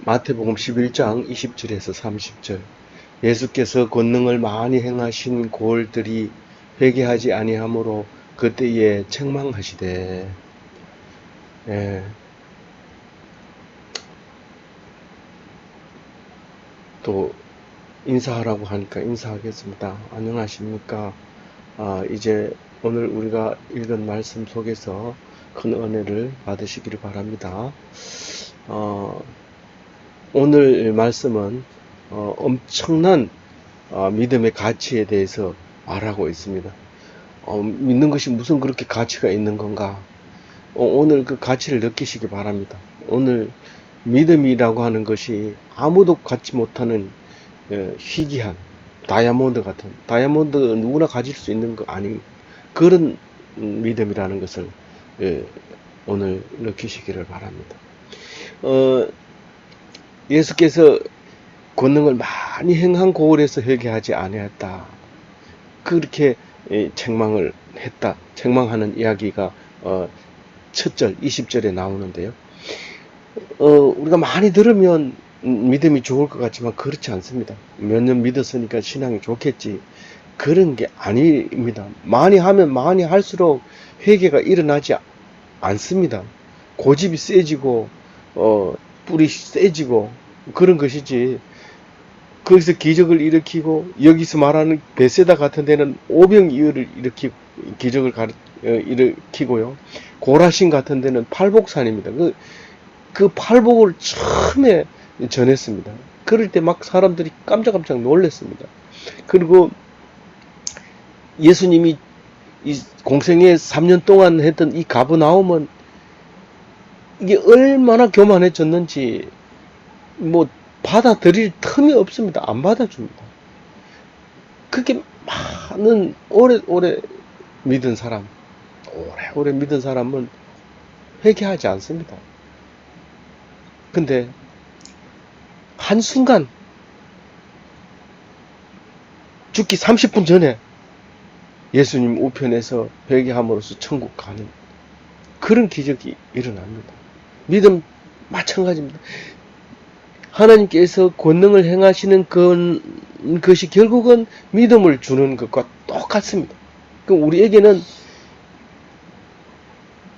마태복음 11장 20절에서 30절. 예수께서 권능을 많이 행하신 고을들이 회개하지 아니하므로 그때에 책망하시되. 예, 또 인사하라고 하니까 인사하겠습니다. 안녕하십니까? 이제 오늘 우리가 읽은 말씀 속에서 큰 은혜를 받으시기를 바랍니다. 어, 오늘 말씀은 엄청난 믿음의 가치에 대해서 말하고 있습니다. 믿는 것이 무슨 그렇게 가치가 있는 건가? 오늘 그 가치를 느끼시기 바랍니다. 오늘 믿음이라고 하는 것이 아무도 갖지 못하는 희귀한 다이아몬드 같은, 다이아몬드 누구나 가질 수 있는 거 아닌 그런 믿음이라는 것을 오늘 느끼시기를 바랍니다. 예수께서 권능을 많이 행한 고을에서 회개하지 아니했다. 그렇게 책망을 했다. 책망하는 이야기가 첫 절 20절에 나오는데요. 우리가 많이 들으면 믿음이 좋을 것 같지만 그렇지 않습니다. 몇 년 믿었으니까 신앙이 좋겠지. 그런 게 아닙니다. 많이 하면 많이 할수록 회개가 일어나지 않습니다. 고집이 세지고 뿔이 세지고 그런 것이지. 거기서 기적을 일으키고 여기서 말하는 베세다 같은 데는 오병이어를 일으키고 기적을 일으키고요. 고라신 같은 데는 팔복산입니다. 그 팔복을 처음에 전했습니다. 그럴 때 막 사람들이 깜짝깜짝 놀랐습니다. 그리고 예수님이 이 공생애 3년 동안 했던 이 가버나움은 이게 얼마나 교만해졌는지 뭐 받아들일 틈이 없습니다. 안 받아줍니다. 그렇게 많은 오래 믿은 사람, 오래 믿은 사람은 회개하지 않습니다. 근데 한순간 죽기 30분 전에 예수님 우편에서 회개함으로써 천국 가는 그런 기적이 일어납니다. 믿음 마찬가지입니다. 하나님께서 권능을 행하시는 것이 결국은 믿음을 주는 것과 똑같습니다. 그럼 우리에게는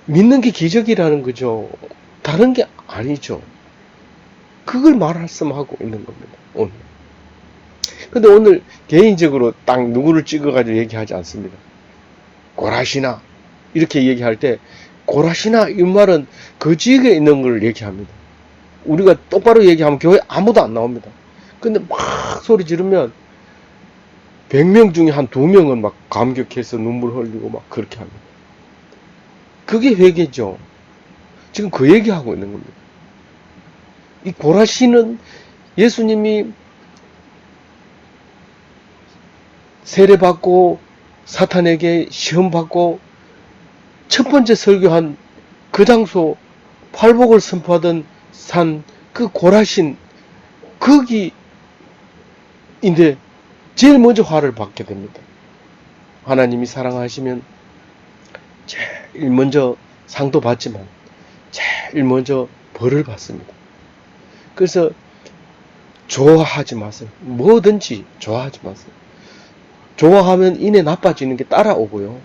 믿는 게 기적이라는 거죠. 다른 게 아니죠. 그걸 말씀하고 있는 겁니다. 오늘. 근데 오늘 개인적으로 딱 누구를 찍어가지고 얘기하지 않습니다. 고라시나 이렇게 얘기할 때 고라시나 이 말은 그 지역에 있는 걸 얘기합니다. 우리가 똑바로 얘기하면 교회 아무도 안 나옵니다. 근데 막 소리 지르면 100명 중에 한 2명은 막 감격해서 눈물 흘리고 막 그렇게 합니다. 그게 회개죠. 지금 그 얘기하고 있는 겁니다. 이 고라시는 예수님이 세례받고 사탄에게 시험받고 첫 번째 설교한 그 장소, 팔복을 선포하던 산, 그 고라신, 거기인데 제일 먼저 화를 받게 됩니다. 하나님이 사랑하시면 제일 먼저 상도 받지만 제일 먼저 벌을 받습니다. 그래서 좋아하지 마세요. 뭐든지 좋아하지 마세요. 좋아하면 이내 나빠지는 게 따라오고요.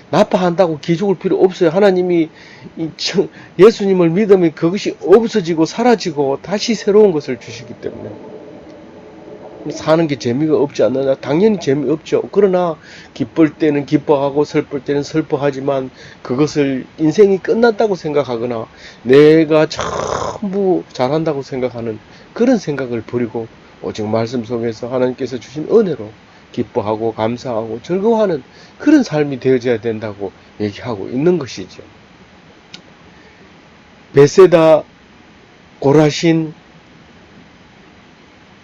나빠한다고 기죽을 필요 없어요. 하나님이 예수님을 믿으면 그것이 없어지고 사라지고 다시 새로운 것을 주시기 때문에 사는 게 재미가 없지 않느냐? 당연히 재미없죠. 그러나 기쁠 때는 기뻐하고 슬플 때는 슬퍼하지만 그것을 인생이 끝났다고 생각하거나 내가 전부 잘한다고 생각하는 그런 생각을 버리고 오직 말씀 속에서 하나님께서 주신 은혜로 기뻐하고 감사하고 즐거워하는 그런 삶이 되어져야 된다고 얘기하고 있는 것이죠. 베세다, 고라신,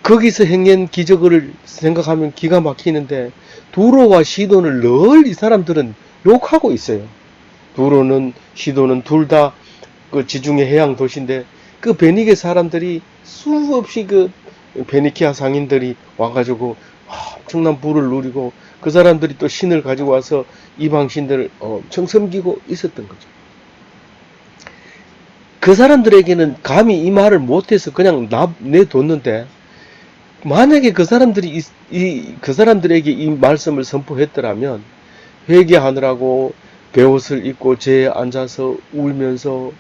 거기서 행한 기적을 생각하면 기가 막히는데 두로와 시돈을 늘 이 사람들은 욕하고 있어요. 두로는 시돈은 둘 다 그 지중해 해양 도시인데 그 베니게 사람들이 수없이 그 베니키아 상인들이 와가지고 엄청난 부를 누리고 그 사람들이 또 신을 가지고 와서 이방 신들을 엄청 섬기고 있었던 거죠. 그 사람들에게는 감히 이 말을 못해서 그냥 내뒀는데, 만약에 그 사람들에게 이 말씀을 선포했더라면, 회개하느라고 베옷을 입고 제에 앉아서 울면서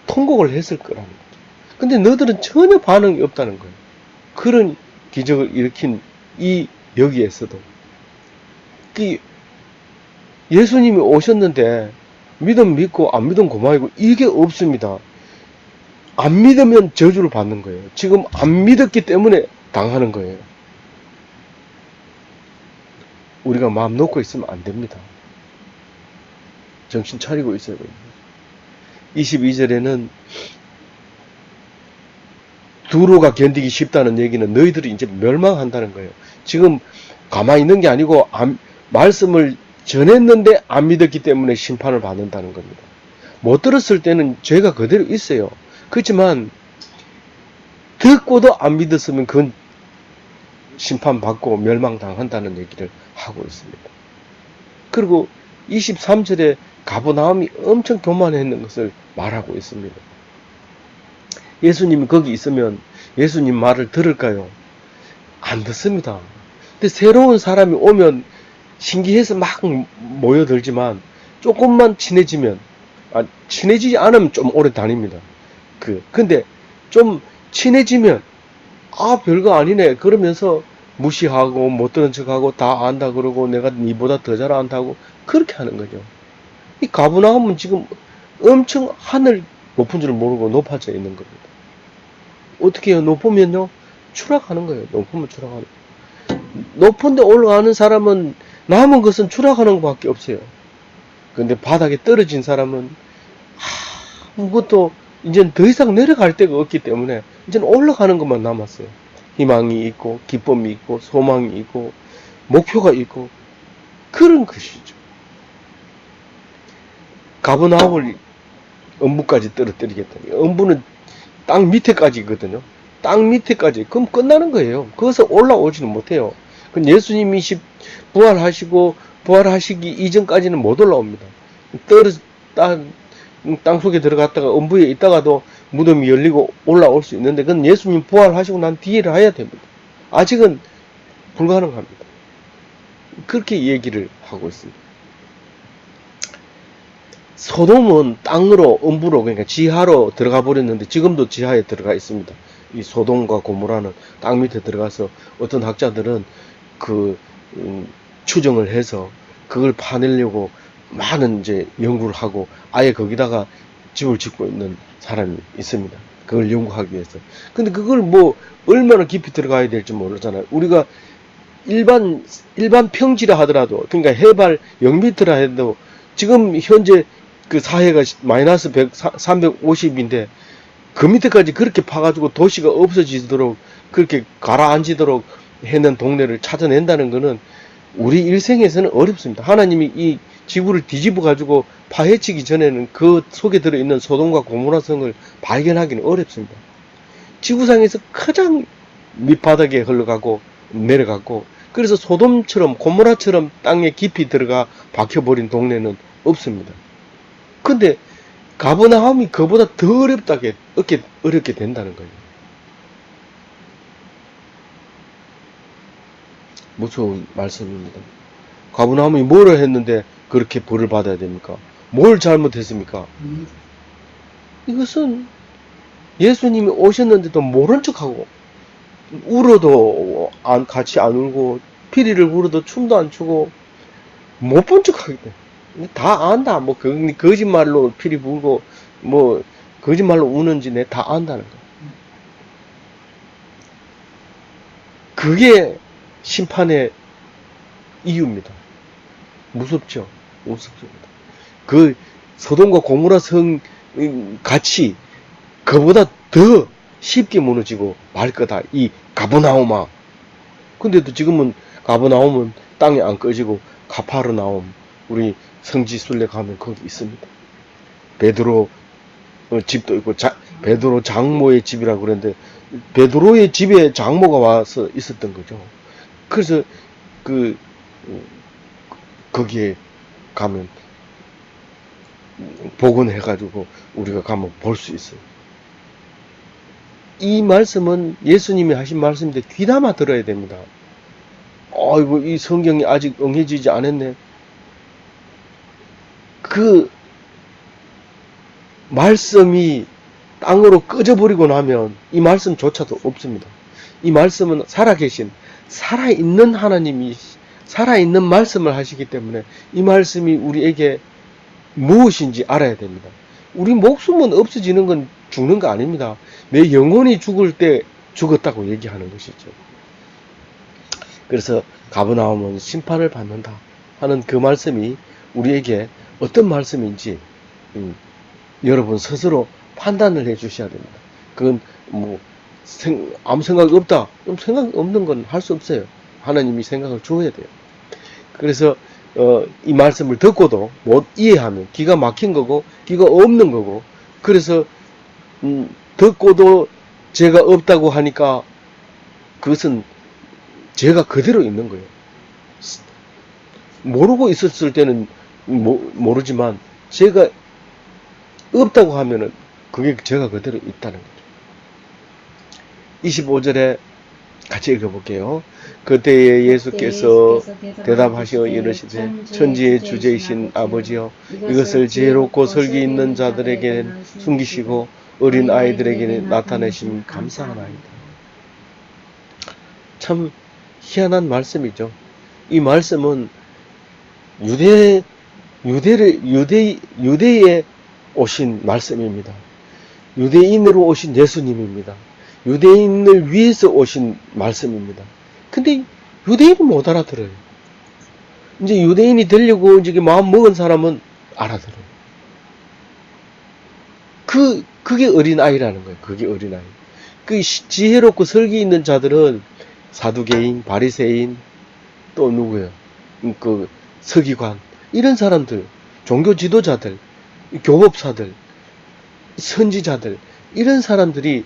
통곡을 했을 거라는 거죠. 근데 너희들은 전혀 반응이 없다는 거예요. 그런 기적을 일으킨 이 여기에서도. 예수님이 오셨는데, 믿음 믿고 안 믿으면 고마이고, 이게 없습니다. 안 믿으면 저주를 받는 거예요. 지금 안 믿었기 때문에 당하는 거예요. 우리가 마음 놓고 있으면 안 됩니다. 정신 차리고 있어야 됩니다. 22절에는 두로가 견디기 쉽다는 얘기는 너희들이 이제 멸망한다는 거예요. 지금 가만히 있는 게 아니고 말씀을 전했는데 안 믿었기 때문에 심판을 받는다는 겁니다. 못 들었을 때는 죄가 그대로 있어요. 그렇지만 듣고도 안 믿었으면 그건 심판받고 멸망당한다는 얘기를 하고 있습니다. 그리고 23절에 가버나움이 엄청 교만했는 것을 말하고 있습니다. 예수님이 거기 있으면 예수님 말을 들을까요? 안 듣습니다. 근데 새로운 사람이 오면 신기해서 막 모여들지만 조금만 친해지면, 친해지지 않으면 좀 오래 다닙니다. 근데 좀 친해지면 별거 아니네 그러면서 무시하고 못 들은 척하고 다 안다 그러고 내가 니보다 더 잘 안다고 그렇게 하는 거죠. 이 가버나움은 지금 엄청 하늘 높은 줄 모르고 높아져 있는 겁니다. 어떻게 해요? 높으면요 추락하는 거예요. 높으면 추락하는 거예요. 높은 데 올라가는 사람은 남은 것은 추락하는 것밖에 없어요. 근데 바닥에 떨어진 사람은 아무것도 이제 더 이상 내려갈 데가 없기 때문에 이제 올라가는 것만 남았어요. 희망이 있고 기쁨이 있고 소망이 있고 목표가 있고 그런 것이죠. 가버나움을 음부까지 떨어뜨리겠다. 음부는 땅 밑에까지거든요. 땅 밑에까지. 그럼 끝나는 거예요. 거기서 올라오지는 못해요. 그럼 예수님이 부활하시기 이전까지는 못 올라옵니다. 땅 속에 들어갔다가 음부에 있다가도 무덤이 열리고 올라올 수 있는데 그건 예수님 부활하시고 난 뒤에를 해야 됩니다. 아직은 불가능합니다. 그렇게 얘기를 하고 있습니다. 소돔은 땅으로 음부로 그러니까 지하로 들어가 버렸는데 지금도 지하에 들어가 있습니다. 이 소돔과 고모라는 땅 밑에 들어가서 어떤 학자들은 추정을 해서 그걸 파내려고 많은 이제 연구를 하고 아예 거기다가 집을 짓고 있는 사람이 있습니다. 그걸 연구하기 위해서. 근데 그걸 얼마나 깊이 들어가야 될지 모르잖아요. 우리가 일반 평지라 하더라도 그러니까 해발 0m라 해도 지금 현재 그 사해가 마이너스 350인데 그 밑에까지 그렇게 파가지고 도시가 없어지도록 그렇게 가라앉히도록 해낸 동네를 찾아낸다는 것은 우리 일생에서는 어렵습니다. 하나님이 이 지구를 뒤집어 가지고 파헤치기 전에는 그 속에 들어있는 소돔과 고모라 성을 발견하기는 어렵습니다. 지구상에서 가장 밑바닥에 흘러가고 내려가고 그래서 소돔처럼 고모라처럼 땅에 깊이 들어가 박혀버린 동네는 없습니다. 근데 가버나움이 그보다 더 어렵게 된다는 거예요. 무서운 말씀입니다. 가버나움이 뭐를 했는데 그렇게 벌을 받아야 됩니까? 뭘 잘못했습니까? 이것은 예수님이 오셨는데도 모른 척하고 울어도 같이 안 울고 피리를 울어도 춤도 안 추고 못 본 척하기 때문에 다 안다. 거짓말로 피리 불고 거짓말로 우는지 내 다 안다는 거야. 그게 심판의 이유입니다. 무섭죠? 무섭습니다. 그 소돔과 고모라 성 같이 그보다 더 쉽게 무너지고 말 거다. 이 가버나움아. 근데도 지금은 가버나움은 땅에 안 꺼지고 가파르나움 우리 성지순례 가면 거기 있습니다. 베드로 집도 있고 베드로 장모의 집이라고 그랬는데 베드로의 집에 장모가 와서 있었던 거죠. 그래서 거기에 가면 복원해가지고 우리가 가면 볼 수 있어요. 이 말씀은 예수님이 하신 말씀인데 귀담아 들어야 됩니다. 아이고, 이 성경이 아직 응해지지 않았네. 그 말씀이 땅으로 꺼져버리고 나면 이 말씀조차도 없습니다. 이 말씀은 살아계신, 살아있는 하나님이 살아있는 말씀을 하시기 때문에 이 말씀이 우리에게 무엇인지 알아야 됩니다. 우리 목숨은 없어지는 건 죽는 거 아닙니다. 내 영혼이 죽을 때 죽었다고 얘기하는 것이죠. 그래서 가버나움은 심판을 받는다 하는 그 말씀이 우리에게 어떤 말씀인지 여러분 스스로 판단을 해 주셔야 됩니다. 그건 뭐 아무 생각이 없다. 그럼 생각 없는 건 할 수 없어요. 하나님이 생각을 주어야 돼요. 그래서 이 말씀을 듣고도 못 이해하면 기가 막힌 거고 기가 없는 거고, 그래서 듣고도 죄가 없다고 하니까 그것은 죄가 그대로 있는 거예요. 모르고 있었을 때는 모르지만 죄가 없다고 하면은 그게 죄가 그대로 있다는 거죠. 25절에 같이 읽어볼게요. 그때에 예수께서 대답하시어 이르시되 천지의 주제이신 아버지여, 이것을 지혜롭고 설기 있는 자들에게는 숨기시고 어린 아이들에게는 나타내심 감사하나이다. 참 희한한 말씀이죠. 이 말씀은 유대에 오신 말씀입니다. 유대인으로 오신 예수님입니다. 유대인을 위해서 오신 말씀입니다. 근데 유대인은 못 알아들어요. 이제 유대인이 되려고 이제 마음 먹은 사람은 알아들어요. 그게 어린아이라는 거예요. 그게 어린아이. 그 지혜롭고 설기 있는 자들은 사두개인, 바리새인, 또 누구예요? 그 서기관, 이런 사람들, 종교 지도자들, 교법사들, 선지자들, 이런 사람들이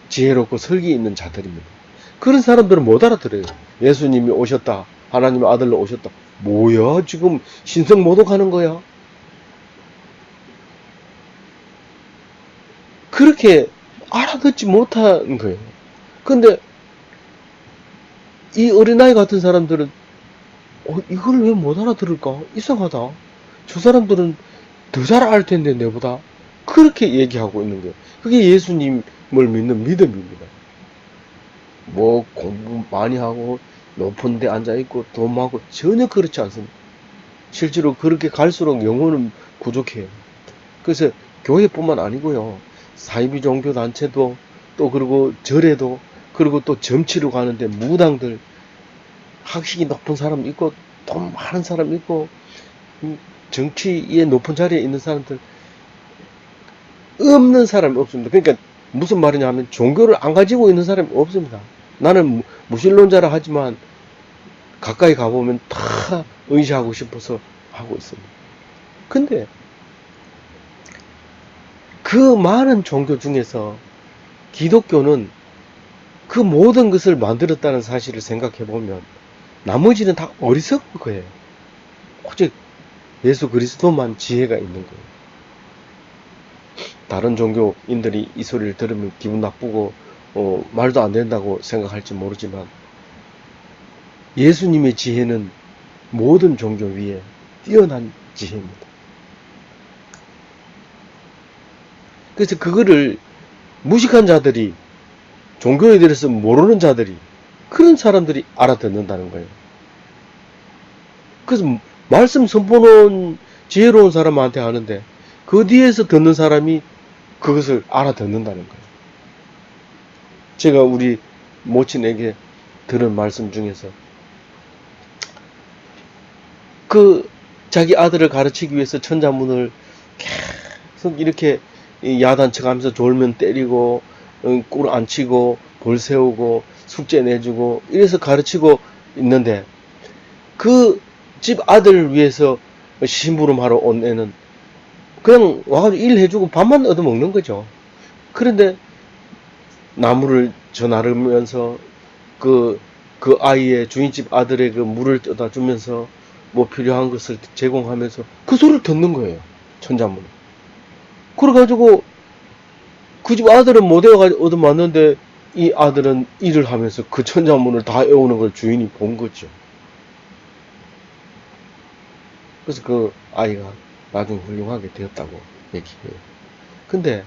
지혜롭고 설기 있는 자들입니다. 그런 사람들은 못 알아들어요. 예수님이 오셨다, 하나님의 아들로 오셨다. 뭐야, 지금 신성 모독하는 거야? 그렇게 알아듣지 못한 거예요. 근데 이 어린아이 같은 사람들은 이걸 왜 못 알아들을까? 이상하다. 저 사람들은 더 잘 알 텐데 내보다. 그렇게 얘기하고 있는 거예요. 그게 예수님을 믿는 믿음입니다. 뭐 공부 많이 하고 높은 데 앉아있고 돈 많고 전혀 그렇지 않습니다. 실제로 그렇게 갈수록 영혼은 부족해요. 그래서 교회뿐만 아니고요, 사이비 종교 단체도, 또 그리고 절에도, 그리고 또 점치러 가는데 무당들, 학식이 높은 사람 있고 돈 많은 사람 있고 정치의 높은 자리에 있는 사람들, 없는 사람이 없습니다. 그러니까 무슨 말이냐 하면 종교를 안 가지고 있는 사람이 없습니다. 나는 무신론자라 하지만 가까이 가보면 다 의지하고 싶어서 하고 있습니다. 근데 그 많은 종교 중에서 기독교는 그 모든 것을 만들었다는 사실을 생각해 보면 나머지는 다 어리석은 거예요. 오직 예수 그리스도만 지혜가 있는 거예요. 다른 종교인들이 이 소리를 들으면 기분 나쁘고 말도 안 된다고 생각할지 모르지만 예수님의 지혜는 모든 종교 위에 뛰어난 지혜입니다. 그래서 그거를 무식한 자들이, 종교에 대해서 모르는 자들이, 그런 사람들이 알아듣는다는 거예요. 그래서 말씀 선포는 지혜로운 사람한테 하는데 그 뒤에서 듣는 사람이 그것을 알아듣는다는 거예요. 제가 우리 모친에게 들은 말씀 중에서 그 자기 아들을 가르치기 위해서 천자문을 계속 이렇게 야단쳐가면서 졸면 때리고 꿀 안 치고 벌 세우고 숙제 내주고 이래서 가르치고 있는데, 그 집 아들을 위해서 심부름하러 온 애는 그냥 와가지고 일 해주고 밥만 얻어먹는 거죠. 그런데 나무를 저 나르면서 그 아이의 주인집 아들의 그 물을 떠다 주면서 뭐 필요한 것을 제공하면서 그 소리를 듣는 거예요. 천자문을. 그래가지고 그 집 아들은 못 외워가지고 얻어맞는데 이 아들은 일을 하면서 그 천자문을 다 외우는 걸 주인이 본 거죠. 그래서 그 아이가 나중에 훌륭하게 되었다고 얘기해요. 근데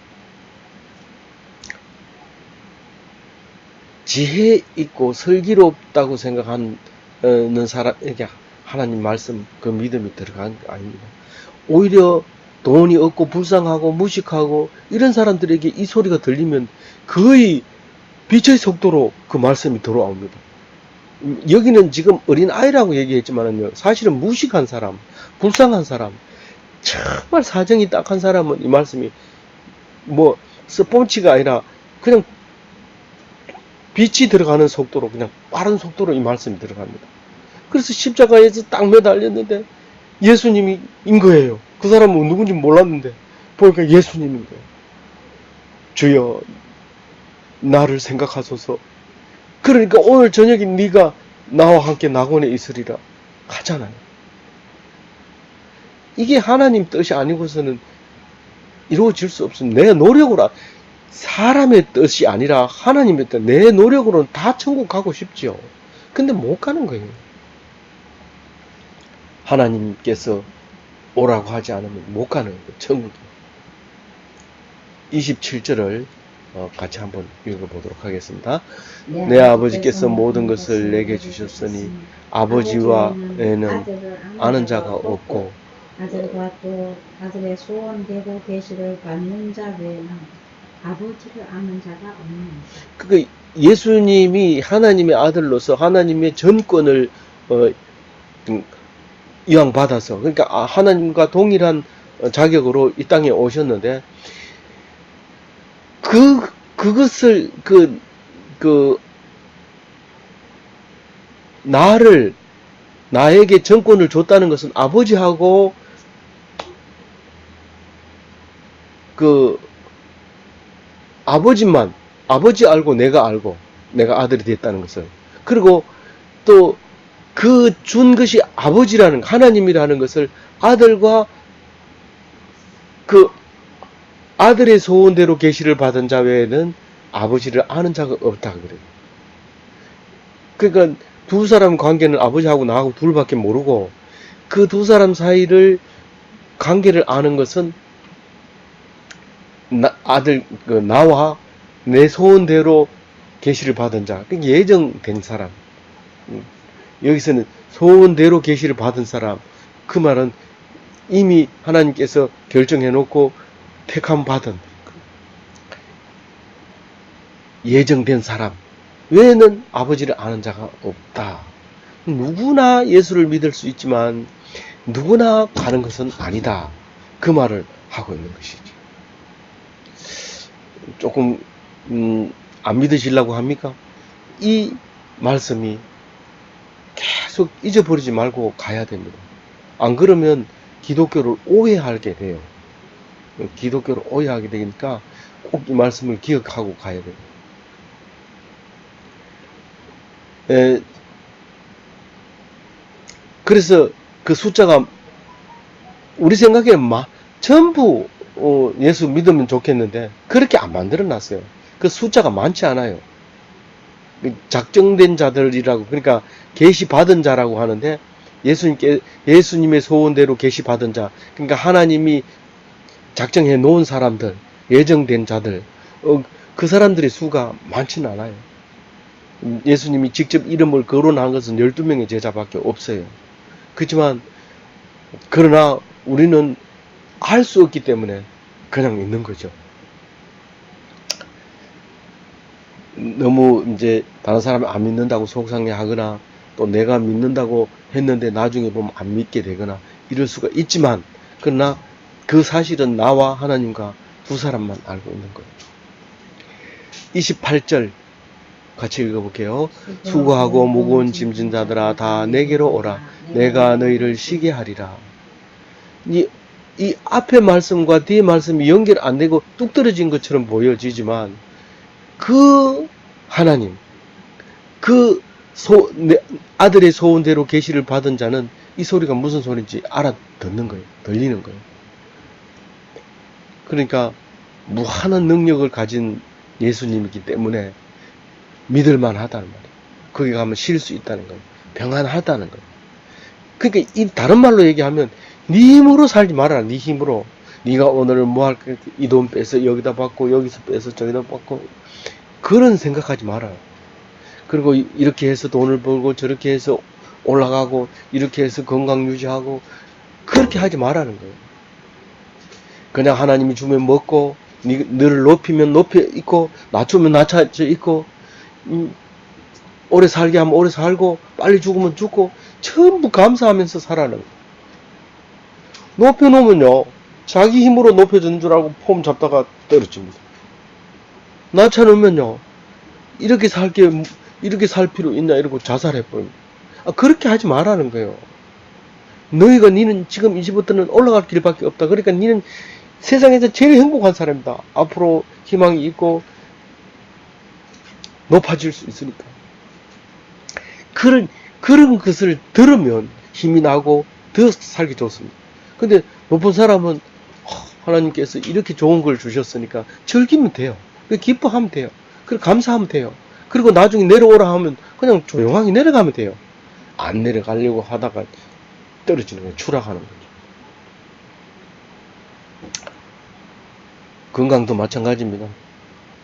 지혜 있고 슬기롭다고 생각하는 사람에게 하나님 말씀 그 믿음이 들어간 게 아닙니다. 오히려 돈이 없고 불쌍하고 무식하고 이런 사람들에게 이 소리가 들리면 거의 빛의 속도로 그 말씀이 들어옵니다. 여기는 지금 어린 아이라고 얘기했지만요, 사실은 무식한 사람, 불쌍한 사람, 정말 사정이 딱한 사람은 이 말씀이 뭐 스폰치가 아니라 그냥 빛이 들어가는 속도로, 그냥 빠른 속도로 이 말씀이 들어갑니다. 그래서 십자가에서 딱 매달렸는데 예수님이 인 거예요. 그 사람은 누군지 몰랐는데 보니까 예수님인 거예요. 주여 나를 생각하소서. 그러니까 오늘 저녁에 네가 나와 함께 낙원에 있으리라 하잖아요. 이게 하나님 뜻이 아니고서는 이루어질 수 없습니다. 내 노력으로, 사람의 뜻이 아니라 하나님의 뜻, 내 노력으로는 다 천국 가고 싶죠. 근데 못 가는 거예요. 하나님께서 오라고 하지 않으면 못 가는 거예요. 천국이. 27절을 같이 한번 읽어보도록 하겠습니다. 내 아버지께서 모든 것을 내게 주셨으니 아버지와 애는 아는 자가 없고 아들과 또 아들의 소원되고 계시를 받는 자 외에는 아버지를 아는 자가 없느니라. 그 예수님이 하나님의 아들로서 하나님의 전권을 이왕받아서, 그러니까 하나님과 동일한 자격으로 이 땅에 오셨는데 그것을 나에게 정권을 줬다는 것은 아버지하고 아버지 알고 내가 아들이 됐다는 것을, 그리고 또 그 준 것이 아버지라는, 하나님이라는 것을 아들과 그 아들의 소원대로 계시를 받은 자 외에는 아버지를 아는 자가 없다 그래요. 그러니까 두 사람 관계는 아버지하고 나하고 둘밖에 모르고 그 두 사람 사이를 관계를 아는 것은 나와 내 소원대로 계시를 받은 자, 예정된 사람. 여기서는 소원대로 계시를 받은 사람, 그 말은 이미 하나님께서 결정해 놓고 택함 받은 예정된 사람 외에는 아버지를 아는 자가 없다. 누구나 예수를 믿을 수 있지만 누구나 가는 것은 아니다. 그 말을 하고 있는 것이지. 조금 안 믿으시려고 합니까? 이 말씀이 계속 잊어버리지 말고 가야 됩니다. 안 그러면 기독교를 오해하게 돼요. 기독교를 오해하게 되니까 꼭 이 말씀을 기억하고 가야 돼요. 그래서 그 숫자가 우리 생각에 전부 예수 믿으면 좋겠는데 그렇게 안 만들어놨어요. 그 숫자가 많지 않아요. 작정된 자들이라고, 그러니까 계시 받은 자라고 하는데 예수님의 소원대로 계시 받은 자, 그러니까 하나님이 작정해 놓은 사람들, 예정된 자들, 그 사람들의 수가 많지는 않아요. 예수님이 직접 이름을 거론한 것은 12명의 제자밖에 없어요. 그렇지만 그러나 우리는 알 수 없기 때문에 그냥 있는 거죠. 너무 이제 다른 사람이 안 믿는다고 속상해하거나 또 내가 믿는다고 했는데 나중에 보면 안 믿게 되거나 이럴 수가 있지만, 그러나 그 사실은 나와 하나님과 두 사람만 알고 있는 거예요. 28절 같이 읽어볼게요. 수고하고 무거운 짐진 자들아 다 내게로 오라. 내가 너희를 쉬게 하리라. 이 앞에 말씀과 뒤에 말씀이 연결 안 되고 뚝 떨어진 것처럼 보여지지만 그 하나님, 아들의 소원대로 계시를 받은 자는 이 소리가 무슨 소리인지 알아듣는 거예요. 들리는 거예요. 그러니까 무한한 능력을 가진 예수님이기 때문에 믿을만 하다는 말이에요. 거기 가면 쉴 수 있다는 거예요. 평안하다는 거예요. 그러니까 이 다른 말로 얘기하면 네 힘으로 살지 말아라. 네 힘으로. 네가 오늘은 뭐 할 거야? 이 돈 빼서 여기다 받고 여기서 빼서 저기다 받고 그런 생각하지 말아요. 그리고 이렇게 해서 돈을 벌고 저렇게 해서 올라가고 이렇게 해서 건강 유지하고 그렇게 하지 말라는 거예요. 그냥 하나님이 주면 먹고 너를 높이면 높여 있고 낮추면 낮춰져 있고 오래 살게 하면 오래 살고 빨리 죽으면 죽고 전부 감사하면서 살아는 거예요. 높여놓으면요 자기 힘으로 높여주는 줄 알고 폼 잡다가 떨어집니다. 낮춰놓으면요 이렇게 살 필요 있냐 이러고 자살해버립니다. 그렇게 하지 말라는 거예요. 니는 지금 이제부터는 올라갈 길밖에 없다. 그러니까 니는 세상에서 제일 행복한 사람이다. 앞으로 희망이 있고 높아질 수 있으니까. 그런 것을 들으면 힘이 나고 더 살기 좋습니다. 근데 높은 사람은 하나님께서 이렇게 좋은 걸 주셨으니까 즐기면 돼요. 기뻐하면 돼요. 그리고 감사하면 돼요. 그리고 나중에 내려오라 하면 그냥 조용하게 내려가면 돼요. 안 내려가려고 하다가 떨어지는 거예요. 추락하는 거죠. 건강도 마찬가지입니다.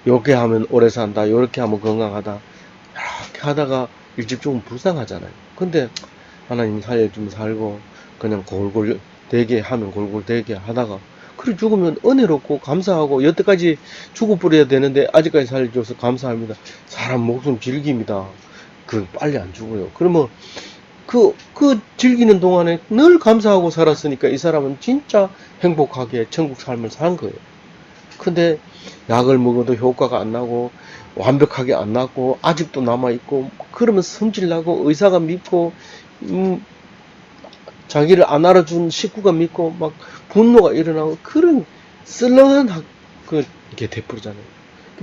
요렇게 하면 오래 산다. 요렇게 하면 건강하다. 이렇게 하다가 일찍 죽으면 불쌍하잖아요. 근데 하나님이 살려주면 살고 그냥 골골 되게 하면 골골 되게 하다가 그래 죽으면 은혜롭고 감사하고 여태까지 죽어버려야 되는데 아직까지 살려줘서 감사합니다. 사람 목숨 즐깁니다. 빨리 안 죽어요. 그러면 그 즐기는 동안에 늘 감사하고 살았으니까 이 사람은 진짜 행복하게 천국 삶을 산 거예요. 근데 약을 먹어도 효과가 안 나고 완벽하게 안 나고 아직도 남아있고 그러면 성질나고 의사가 믿고 자기를 안 알아준 식구가 믿고 막 분노가 일어나고 그런 썰렁한 게 돼버리잖아요.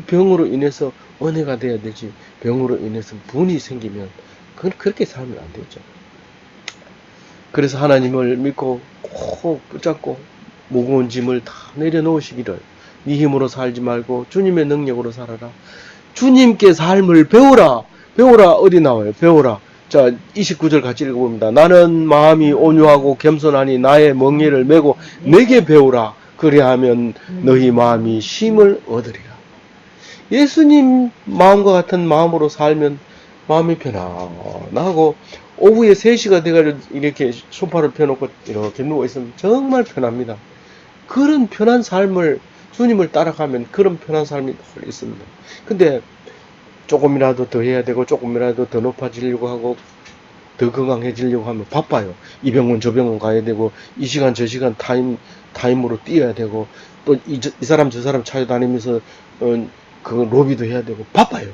병으로 인해서 은혜가 돼야 되지 병으로 인해서 분이 생기면 그렇게 살면 안 되죠. 그래서 하나님을 믿고 꼭 붙잡고 무거운 짐을 다 내려놓으시기를 네 힘으로 살지 말고 주님의 능력으로 살아라. 주님께 삶을 배우라. 배우라 어디 나와요? 배우라. 자 29절 같이 읽어봅니다. 나는 마음이 온유하고 겸손하니 나의 멍에를 메고 내게 배우라. 그리하면 너희 마음이 쉼을 얻으리라. 예수님 마음과 같은 마음으로 살면 마음이 편안하고 오후에 3시가 돼가지고 이렇게 소파를 펴놓고 이렇게 누워있으면 정말 편합니다. 그런 편한 삶을 주님을 따라가면 그런 편한 삶이 있습니다. 근데 조금이라도 더 해야 되고 조금이라도 더 높아지려고 하고 더 건강해지려고 하면 바빠요. 이 병원 저 병원 가야 되고 이 시간 저 시간 타임으로 뛰어야 되고 또 이 사람 저 사람 찾아다니면서 그 로비도 해야 되고 바빠요.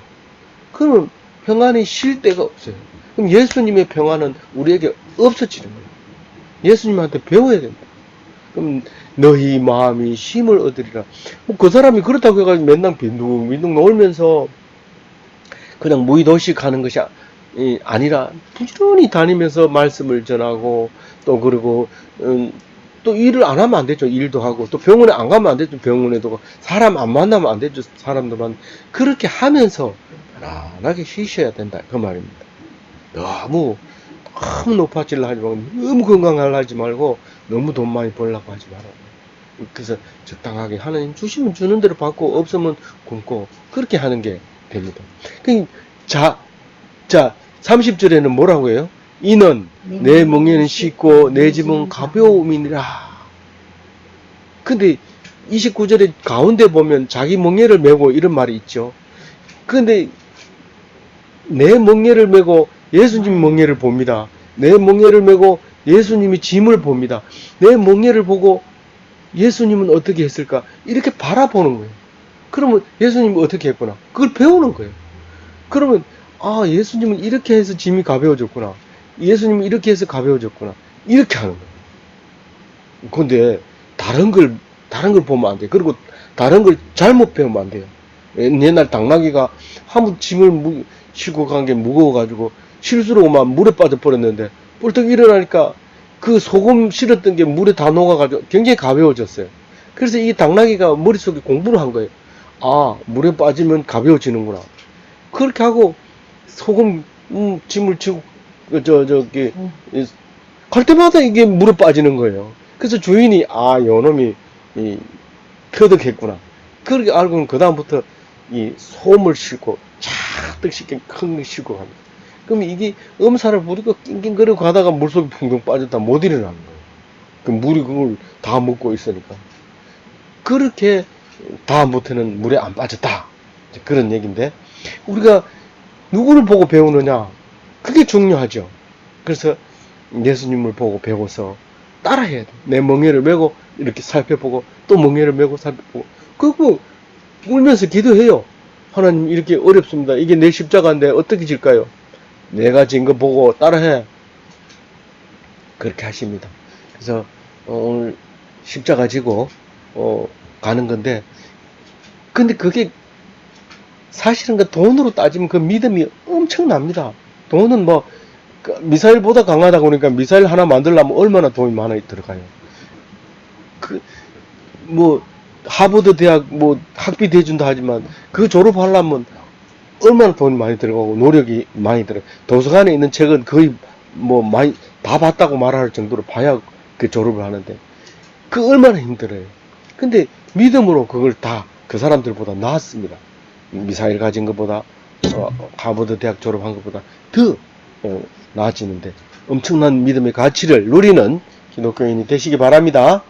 그러면 평안히 쉴 데가 없어요. 그럼 예수님의 평안은 우리에게 없어지는 거예요. 예수님한테 배워야 된다. 그럼 너희 마음이 쉼을 얻으리라. 그 사람이 그렇다고 해가지고 맨날 빈둥빈둥 놀면서 그냥 무의도식 하는 것이 아니라 부지런히 다니면서 말씀을 전하고 또 그리고 또 일을 안 하면 안 되죠. 일도 하고 또 병원에 안 가면 안 되죠. 병원에도 가고 사람 안 만나면 안 되죠. 사람들만 그렇게 하면서 편안하게 쉬셔야 된다. 그 말입니다. 너무 높아지려 하지 말고 너무 건강하려 하지 말고 너무 돈 많이 벌려고 하지 말아요. 그래서 적당하게 하나님 주시면 주는 대로 받고 없으면 굶고 그렇게 하는 게 됩니다. 자 30절에는 뭐라고 해요? 이는 내 멍에는 쉽고 내 짐은 가벼움이니라. 근데 29절에 가운데 보면 자기 멍에를 메고 이런 말이 있죠. 근데 내 멍에를 메고 예수님 멍에를 봅니다. 내 멍에를 메고 예수님이 짐을 봅니다. 내 멍에를 보고 예수님은 어떻게 했을까? 이렇게 바라보는 거예요. 그러면 예수님은 어떻게 했구나? 그걸 배우는 거예요. 그러면 예수님은 이렇게 해서 짐이 가벼워졌구나. 예수님은 이렇게 해서 가벼워졌구나. 이렇게 하는 거예요. 근데 다른 걸 보면 안 돼요. 그리고 다른 걸 잘못 배우면 안 돼요. 옛날 당나귀가 한번 짐을 싣고 간 게 무거워가지고 실수로 막 물에 빠져 버렸는데 뿔떡 일어나니까 그 소금 실었던 게 물에 다 녹아가지고 굉장히 가벼워졌어요. 그래서 이 당나귀가 머릿속에 공부를 한 거예요. 아, 물에 빠지면 가벼워지는구나. 그렇게 하고 소금 짐을 지고 갈 때마다 이게 물에 빠지는 거예요. 그래서 주인이 아, 요놈이 터득했구나. 그렇게 알고는 그 다음부터 이 솜을 싣고 잔뜩 싣게 큰 거 싣고 갑니다. 그럼 이게 엄살을 부리고 낑낑거리고 가다가 물속에 붕붕 빠졌다 못 일어나는 거예요. 그 물이 그걸 다 먹고 있으니까. 그렇게 다음부터는 물에 안 빠졌다. 그런 얘기인데, 우리가 누구를 보고 배우느냐? 그게 중요하죠. 그래서 예수님을 보고 배워서 따라해야 돼. 내 멍에를 메고 이렇게 살펴보고 또 멍에를 메고 살펴보고 그리고 울면서 기도해요. 하나님 이렇게 어렵습니다. 이게 내 십자가인데 어떻게 질까요? 내가 진 거 보고 따라해. 그렇게 하십니다. 그래서 오늘 십자가 지고 가는 건데, 근데 그게 사실은 그 돈으로 따지면 그 믿음이 엄청납니다. 돈은 뭐 미사일보다 강하다 보니까 미사일 하나 만들려면 얼마나 돈이 많이 들어가요. 뭐 하버드 대학 뭐 학비 대준다 하지만 그 졸업하려면 얼마나 돈이 많이 들어가고 노력이 많이 들어. 도서관에 있는 책은 거의 뭐 많이 다 봤다고 말할 정도로 봐야 그 졸업을 하는데 그 얼마나 힘들어요. 근데 믿음으로 그걸 다 그 사람들보다 나았습니다. 미사일 가진 것보다 하버드 대학 졸업한 것보다 더 나아지는데 엄청난 믿음의 가치를 누리는 기독교인이 되시기 바랍니다.